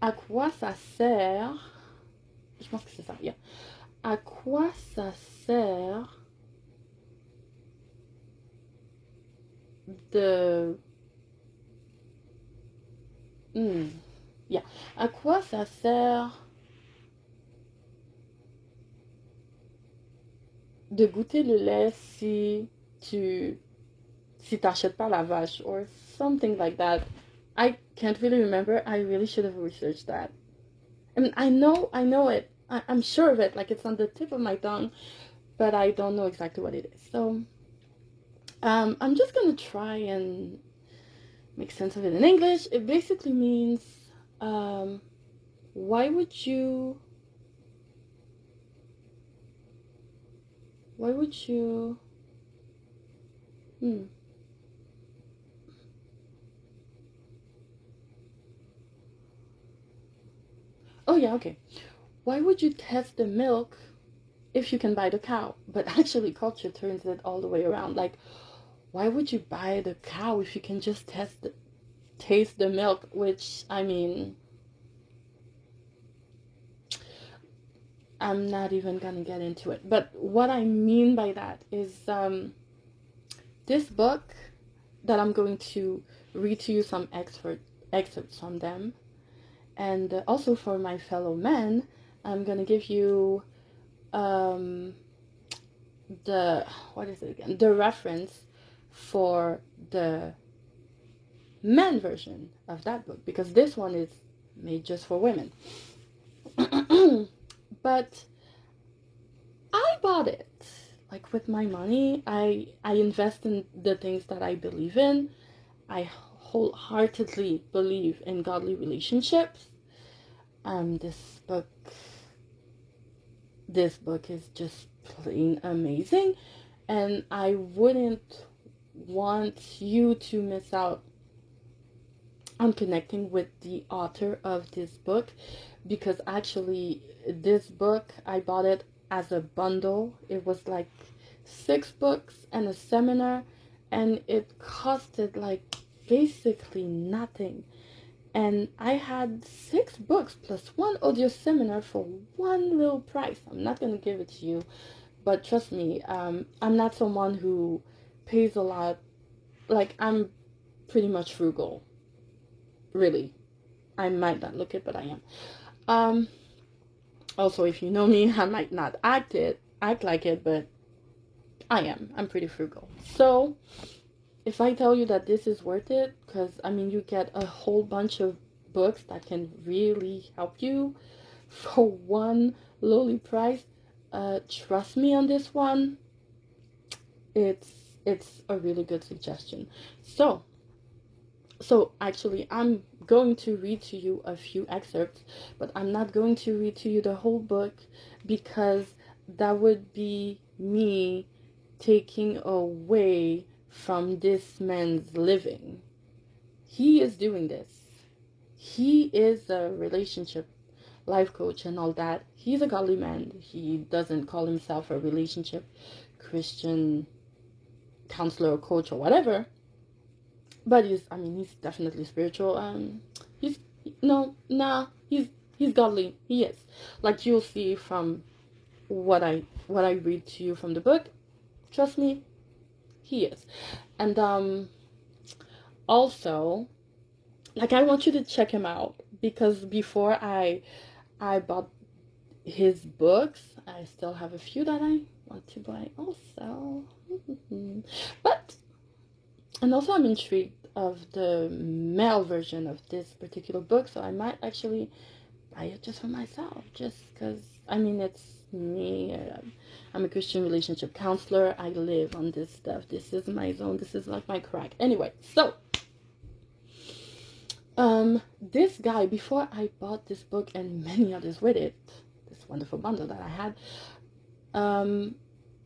À quoi ça sert? Je pense que c'est ça, yeah. À quoi ça sert de... Hmm, yeah. À quoi ça sert de goûter le lait si t'achètes pas la vache or something like that. I can't really remember. I really should have researched that. I mean, I know it. I'm sure of it. Like it's on the tip of my tongue, but I don't know exactly what it is. So, I'm just gonna try and make sense of it in English. It basically means, um, why would you, why would you, hmm. Oh yeah, okay. Why would you test the milk if you can buy the cow? But actually, culture turns it all the way around. Like, why would you buy the cow if you can just taste the milk? Which, I mean, I'm not even gonna get into it. But what I mean by that is, this book that I'm going to read to you some excerpts from them, and also for my fellow men, I'm gonna give you um, the what is it again? The reference for the men version of that book because this one is made just for women. But I bought it like with my money. I invest in the things that I believe in. I wholeheartedly believe in godly relationships. This book is just plain amazing, and I wouldn't want you to miss out on connecting with the author of this book because actually this book I bought it as a bundle. It was like 6 books and a seminar, and it costed like basically nothing. And I had 6 books plus one audio seminar for one little price. I'm not gonna give it to you, but trust me, I'm not someone who pays a lot. Like, I'm pretty much frugal, really. I might not look it, but I am. Um, Also, if you know me, I might not act like it, but I am. I'm pretty frugal. So, if I tell you that this is worth it, because I mean, you get a whole bunch of books that can really help you for one lowly price, trust me on this one. It's it's a really good suggestion. So, actually, I'm going to read to you a few excerpts, but I'm not going to read to you the whole book because that would be me taking away from this man's living. He is doing this. He is a relationship life coach and all that. He's a godly man. He doesn't call himself a relationship Christian counselor or coach or whatever. But he's definitely spiritual. He's no, nah, he's godly. He is. Like you'll see from what I read to you from the book. Trust me, he is. And also, like I want you to check him out because before I bought his books, I still have a few that I want to buy also. But and also I'm intrigued of the male version of this particular book, so I might actually buy it just for myself, just because, I mean, it's me. I'm a Christian relationship counselor. I live on this stuff. This is my zone. This is like my crack. Anyway, so, this guy, before I bought this book and many others with it, this wonderful bundle that I had,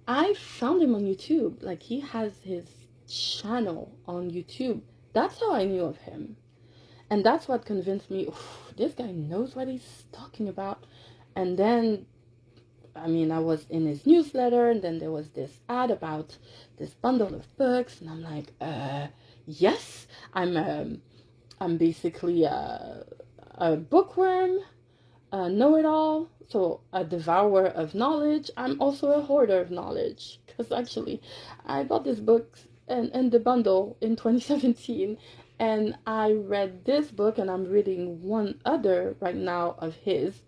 I found him on YouTube. Like, he has his channel on YouTube. That's how I knew of him. And that's what convinced me, this guy knows what he's talking about. And then, I mean, I was in his newsletter, and then there was this ad about this bundle of books, and I'm like, yes, I'm basically a bookworm, a know-it-all, so a devourer of knowledge. I'm also a hoarder of knowledge, because actually I bought this book and the bundle in 2017, and I read this book, and I'm reading one other right now of his,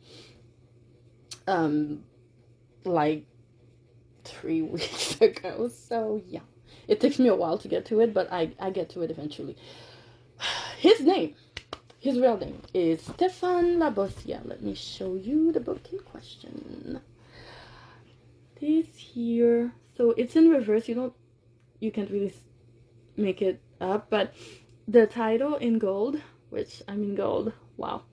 like 3 weeks ago. So yeah, it takes me a while to get to it, but I get to it eventually. His real name is Stephan Labossiere. Let me show you the book in question. This here, so it's in reverse. You can't really make it up, but the title in gold, which I'm in gold, wow,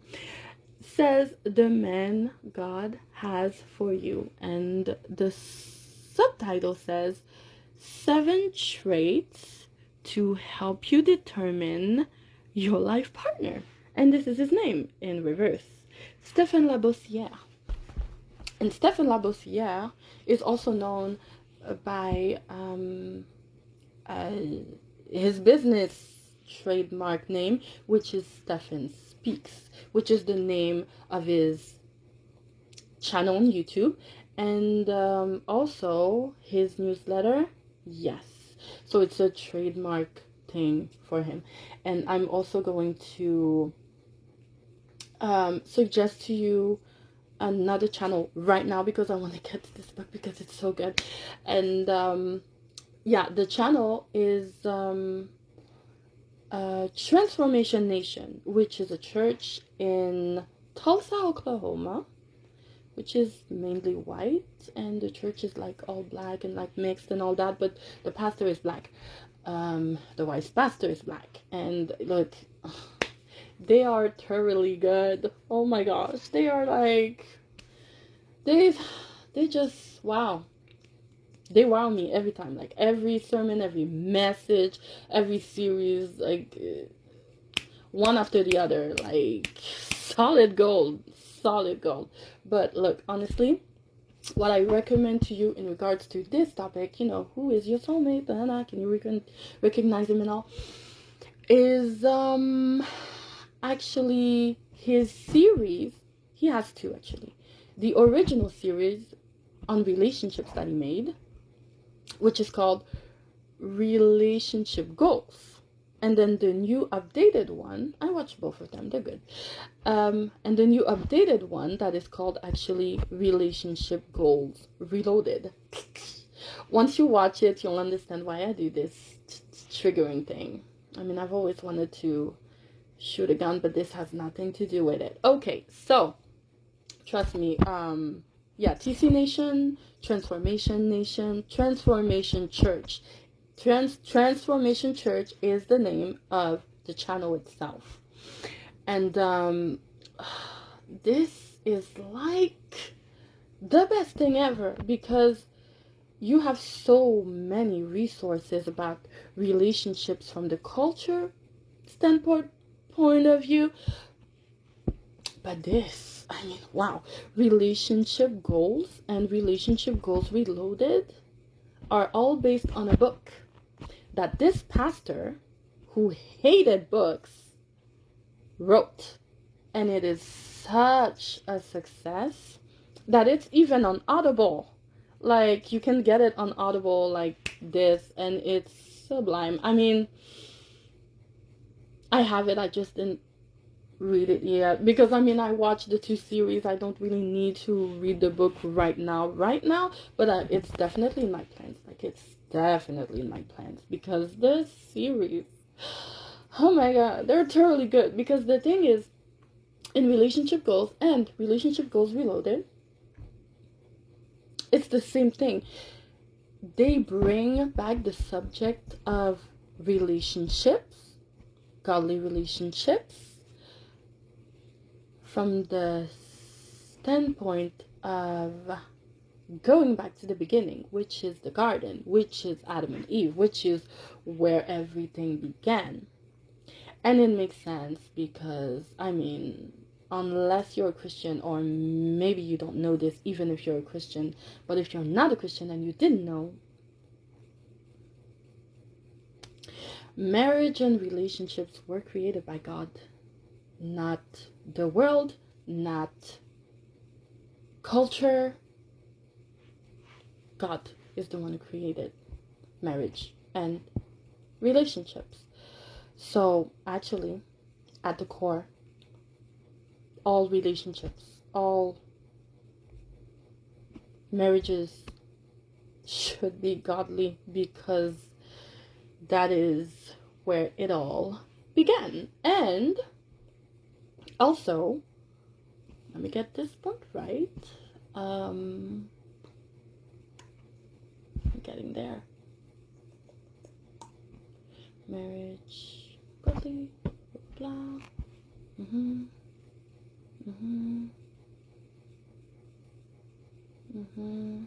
says "The Man God Has for You," and the subtitle says 7 traits to help you determine your life partner. And this is his name in reverse, Stephan Labossiere. And Stephan Labossiere is also known by uh, his business trademark name, which is Stephan Speaks, which is the name of his channel on YouTube, and also his newsletter. Yes, so it's a trademark thing for him. And I'm also going to suggest to you another channel right now, because I want to get to this book because it's so good. And yeah, the channel is Transformation Nation, which is a church in Tulsa, Oklahoma, which is mainly white, and the church is like all black and like mixed and all that, but the pastor is black. The vice pastor is black, and look, they are thoroughly good. Oh my gosh, they are like, they just, wow. They wow me every time, like every sermon, every message, every series, like one after the other, like solid gold, solid gold. But look, honestly, what I recommend to you in regards to this topic, who is your soulmate, and can you recognize him and all, is actually his series. He has 2 actually. The original series on relationships that he made, which is called Relationship Goals. And then the new updated one, I watched both of them, they're good. And the new updated one that is called actually Relationship Goals Reloaded. Once you watch it, you'll understand why I do this triggering thing. I mean, I've always wanted to shoot a gun, but this has nothing to do with it. Okay, so trust me, yeah, TC Nation, Transformation Nation, Transformation Church. Transformation Church is the name of the channel itself. And this is like the best thing ever, because you have so many resources about relationships from the culture standpoint of view. But this, I mean, wow, Relationship Goals and Relationship Goals Reloaded are all based on a book that this pastor, who hated books, wrote. And it is such a success that it's even on Audible. Like, you can get it on Audible like this, and it's sublime. I mean, I have it, I just didn't read it yet, because I mean, I watched the 2 series. I don't really need to read the book right now, but it's definitely in my plans. Like, it's definitely in my plans, because this series, oh my god, they're totally good. Because the thing is, in Relationship Goals and Relationship Goals Reloaded, it's the same thing. They bring back the subject of relationships, godly relationships, from the standpoint of going back to the beginning, which is the garden, which is Adam and Eve, which is where everything began. And it makes sense, because, I mean, unless you're a Christian, or maybe you don't know this even if you're a Christian, but if you're not a Christian and you didn't know, marriage and relationships were created by God. not the world, not culture. God is the one who created marriage and relationships. So actually, at the core, all relationships, all marriages should be godly, because that is where it all began. And also, let me get this point right. I'm getting there. Marriage, godly, blah. Mm-hmm. Mm-hmm. Mm-hmm.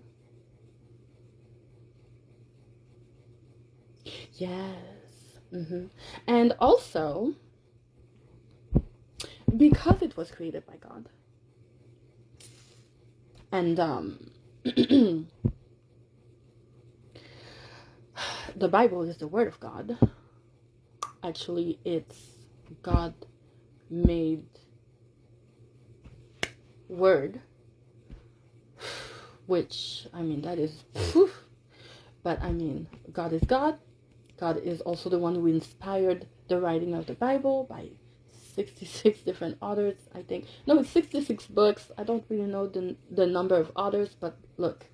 Yes. Mm-hmm. And also, because it was created by God, and the Bible is the Word of God. Actually, it's God made Word, which, I mean, that is, but I mean, God is God. God is also the one who inspired the writing of the Bible by 66 different authors, I think. No, it's 66 books. I don't really know the number of authors, but look,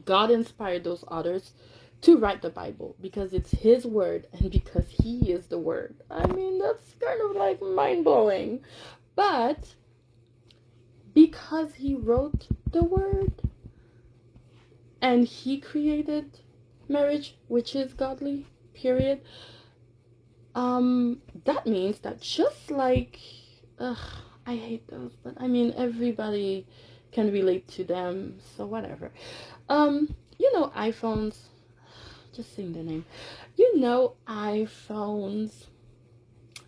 God inspired those authors to write the Bible because it's His word and because He is the Word. I mean, that's kind of like mind-blowing. But because He wrote the Word and He created marriage, which is godly, period, that means that just like, I hate those, but I mean, everybody can relate to them, so whatever. iPhones, just saying the name, iPhones,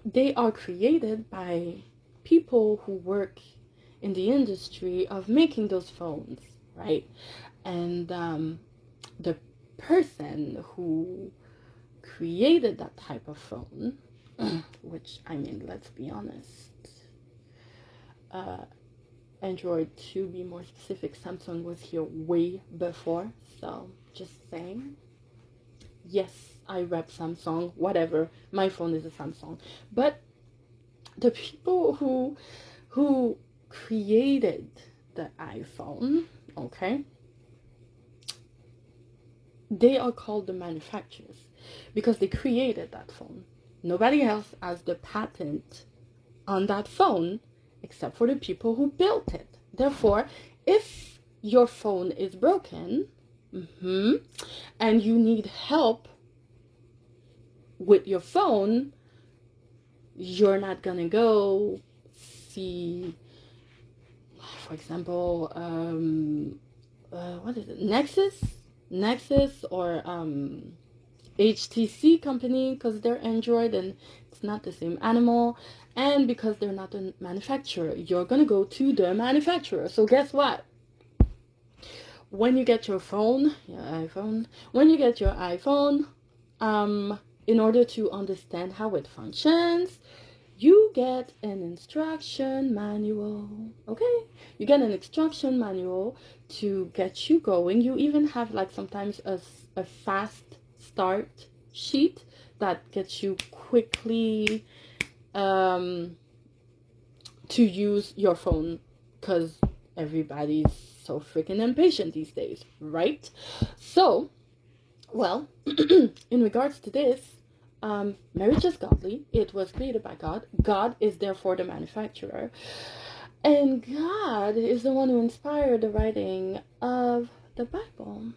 they are created by people who work in the industry of making those phones, right? And the person who created that type of phone, which, I mean, let's be honest, Android, to be more specific, Samsung was here way before, so just saying. Yes, I rep Samsung, whatever, my phone is a Samsung, but the people who created the iPhone, okay, they are called the manufacturers because they created that phone. Nobody else has the patent on that phone except for the people who built it. Therefore, if your phone is broken, and you need help with your phone, you're not gonna go see, for example, what is it, Nexus, or HTC company, because they're Android and it's not the same animal, and because they're not a manufacturer, you're gonna go to the manufacturer. So guess what? When you get your iPhone, in order to understand how it functions, you get an instruction manual. Okay, you get an instruction manual to get you going. You even have, like, sometimes a fast start sheet that gets you quickly to use your phone, because everybody's so freaking impatient these days, right? So, well, in regards to this, marriage is godly. It was created by God. God is therefore the manufacturer. And God is the one who inspired the writing of the Bible.